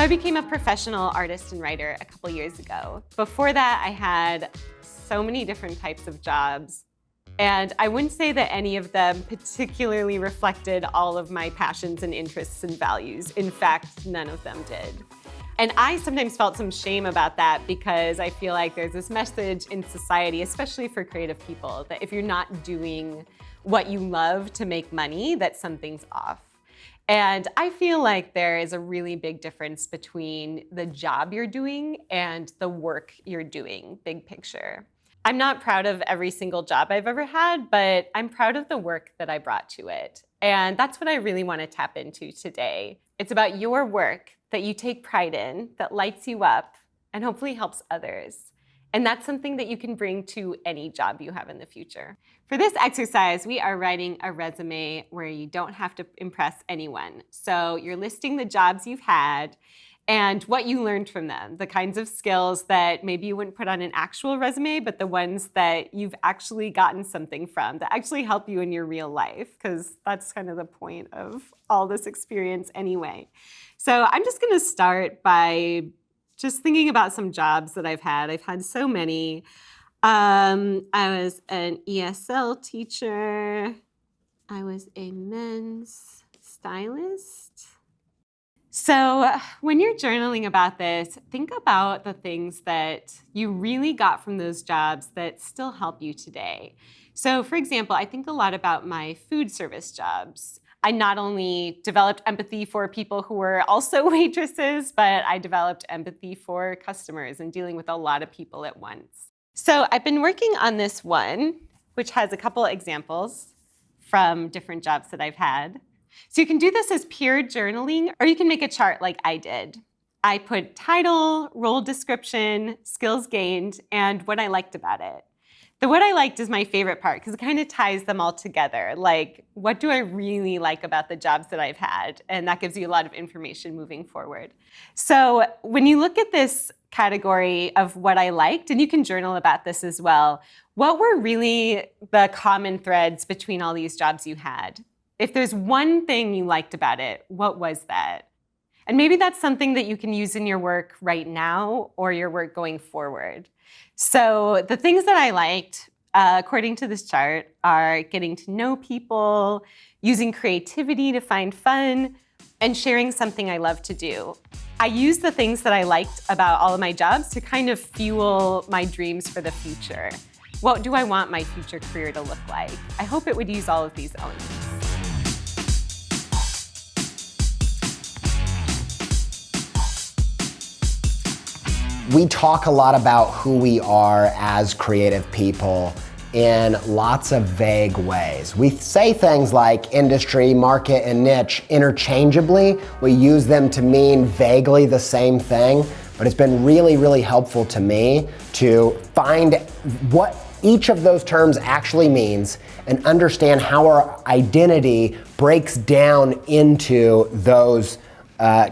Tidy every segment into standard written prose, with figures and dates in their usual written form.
I became a professional artist and writer a couple years ago. Before that, I had so many different types of jobs, and I wouldn't say that any of them particularly reflected all of my passions and interests and values. In fact, none of them did. And I sometimes felt some shame about that because I feel like there's this message in society, especially for creative people, that if you're not doing what you love to make money, that something's off. And I feel like there is a really big difference between the job you're doing and the work you're doing, big picture. I'm not proud of every single job I've ever had, but I'm proud of the work that I brought to it. And that's what I really want to tap into today. It's about your work that you take pride in, that lights you up, and hopefully helps others. And that's something that you can bring to any job you have in the future. For this exercise, we are writing a resume where you don't have to impress anyone. So you're listing the jobs you've had and what you learned from them, the kinds of skills that maybe you wouldn't put on an actual resume, but the ones that you've actually gotten something from that actually help you in your real life, because that's kind of the point of all this experience anyway. So I'm just gonna start by just thinking about some jobs that I've had. I've had so many. I was an ESL teacher. I was a men's stylist. So when you're journaling about this, think about the things that you really got from those jobs that still help you today. So for example, I think a lot about my food service jobs. I not only developed empathy for people who were also waitresses, but I developed empathy for customers and dealing with a lot of people at once. So I've been working on this one, which has a couple examples from different jobs that I've had. So you can do this as pure journaling, or you can make a chart like I did. I put title, role description, skills gained, and what I liked about it. The what I liked is my favorite part because it kind of ties them all together. Like, what do I really like about the jobs that I've had? And that gives you a lot of information moving forward. So when you look at this category of what I liked, and you can journal about this as well, what were really the common threads between all these jobs you had? If there's one thing you liked about it, what was that? And maybe that's something that you can use in your work right now or your work going forward. So the things that I liked, according to this chart, are getting to know people, using creativity to find fun, and sharing something I love to do. I use the things that I liked about all of my jobs to kind of fuel my dreams for the future. What do I want my future career to look like? I hope it would use all of these elements. We talk a lot about who we are as creative people in lots of vague ways. We say things like industry, market, and niche interchangeably. We use them to mean vaguely the same thing, but it's been really, really helpful to me to find what each of those terms actually means and understand how our identity breaks down into those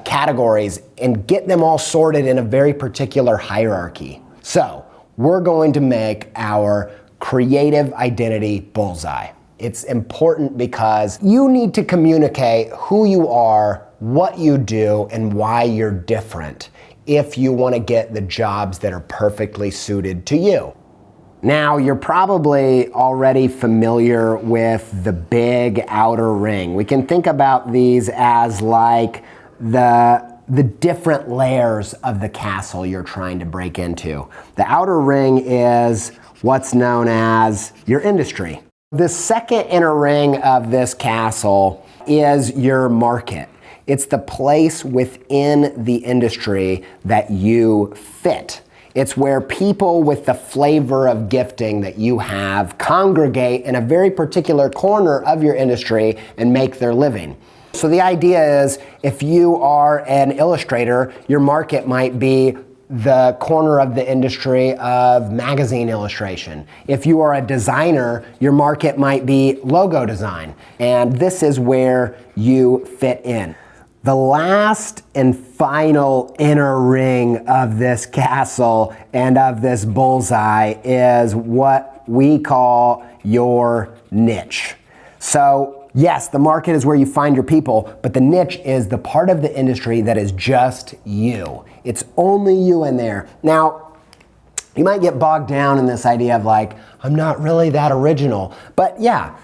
categories and get them all sorted in a very particular hierarchy. So we're going to make our creative identity bullseye. It's important because you need to communicate who you are, what you do, and why you're different if you want to get the jobs that are perfectly suited to you. Now, you're probably already familiar with the big outer ring. We can think about these as like the different layers of the castle you're trying to break into. The outer ring is what's known as your industry. The second inner ring of this castle is your market. It's the place within the industry that you fit. It's where people with the flavor of gifting that you have congregate in a very particular corner of your industry and make their living. So the idea is if you are an illustrator, your market might be the corner of the industry of magazine illustration. If you are a designer, your market might be logo design. And this is where you fit in. The last and final inner ring of this castle and of this bullseye is what we call your niche. So Yes, the market is where you find your people, but the niche is the part of the industry that is just you. It's only you in there. Now, you might get bogged down in this idea of like, I'm not really that original. But yeah,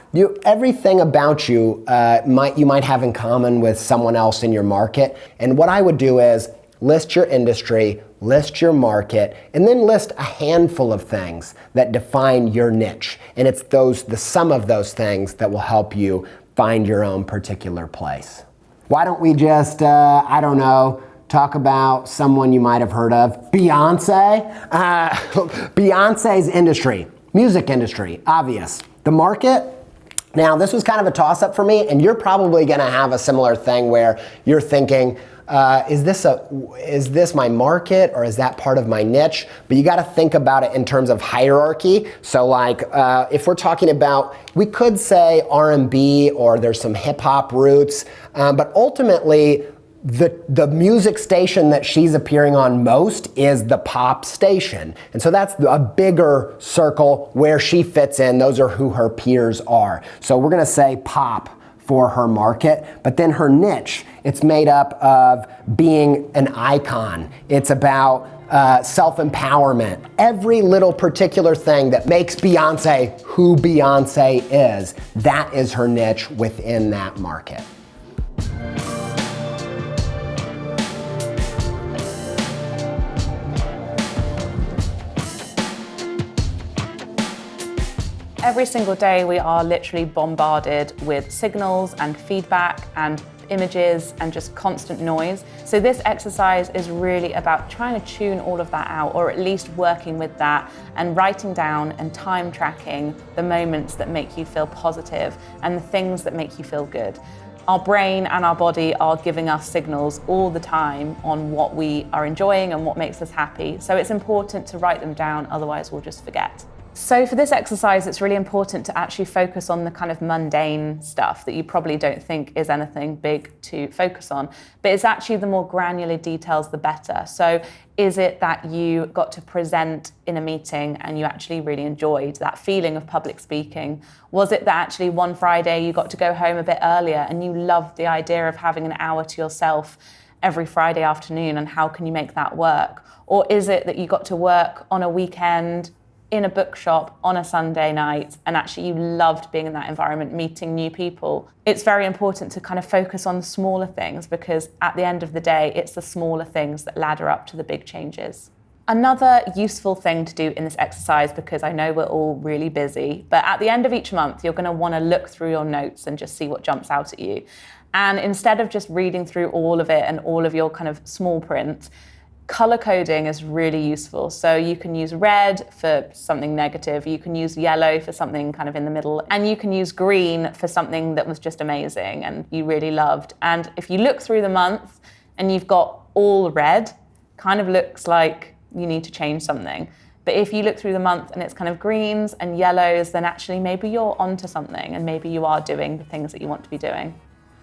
everything about you might have in common with someone else in your market. And what I would do is list your industry, list your market, and then list a handful of things that define your niche. And it's the sum of those things that will help you find your own particular place. Why don't we just, I don't know, talk about someone you might have heard of, Beyonce. Beyonce's industry, music industry, obvious. The market, now this was kind of a toss-up for me, and you're probably gonna have a similar thing where you're thinking, is this my market or is that part of my niche? But you gotta think about it in terms of hierarchy. So like, if we're talking about, we could say R&B or there's some hip hop roots, but ultimately, the music station that she's appearing on most is the pop station. And so that's a bigger circle where she fits in. Those are who her peers are. So we're gonna say pop for her market, but then her niche, it's made up of being an icon. It's about self-empowerment. Every little particular thing that makes Beyonce who Beyonce is, that is her niche within that market. Every single day we are literally bombarded with signals and feedback and images and just constant noise. So this exercise is really about trying to tune all of that out, or at least working with that and writing down and time tracking the moments that make you feel positive and the things that make you feel good. Our brain and our body are giving us signals all the time on what we are enjoying and what makes us happy. So it's important to write them down, otherwise we'll just forget. So for this exercise, it's really important to actually focus on the kind of mundane stuff that you probably don't think is anything big to focus on, but it's actually the more granular details, the better. So is it that you got to present in a meeting and you actually really enjoyed that feeling of public speaking? Was it that actually one Friday you got to go home a bit earlier and you loved the idea of having an hour to yourself every Friday afternoon, and how can you make that work? Or is it that you got to work on a weekend in a bookshop on a Sunday night, and actually you loved being in that environment, meeting new people? It's very important to kind of focus on the smaller things, because at the end of the day, it's the smaller things that ladder up to the big changes. Another useful thing to do in this exercise, because I know we're all really busy, but at the end of each month, you're gonna wanna look through your notes and just see what jumps out at you. And instead of just reading through all of it and all of your kind of small print, color coding is really useful. So you can use red for something negative, you can use yellow for something kind of in the middle, and you can use green for something that was just amazing and you really loved. And if you look through the month and you've got all red, kind of looks like you need to change something. But if you look through the month and it's kind of greens and yellows, then actually maybe you're onto something and maybe you are doing the things that you want to be doing.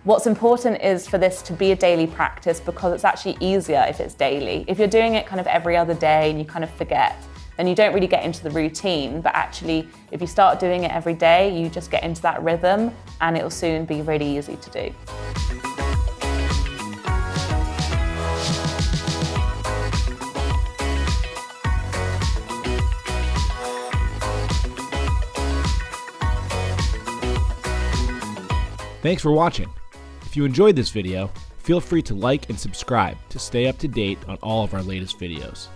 What's important is for this to be a daily practice, because it's actually easier if it's daily. If you're doing it kind of every other day and you kind of forget, then you don't really get into the routine. But actually, if you start doing it every day, you just get into that rhythm and it'll soon be really easy to do. Thanks for watching. If you enjoyed this video, feel free to like and subscribe to stay up to date on all of our latest videos.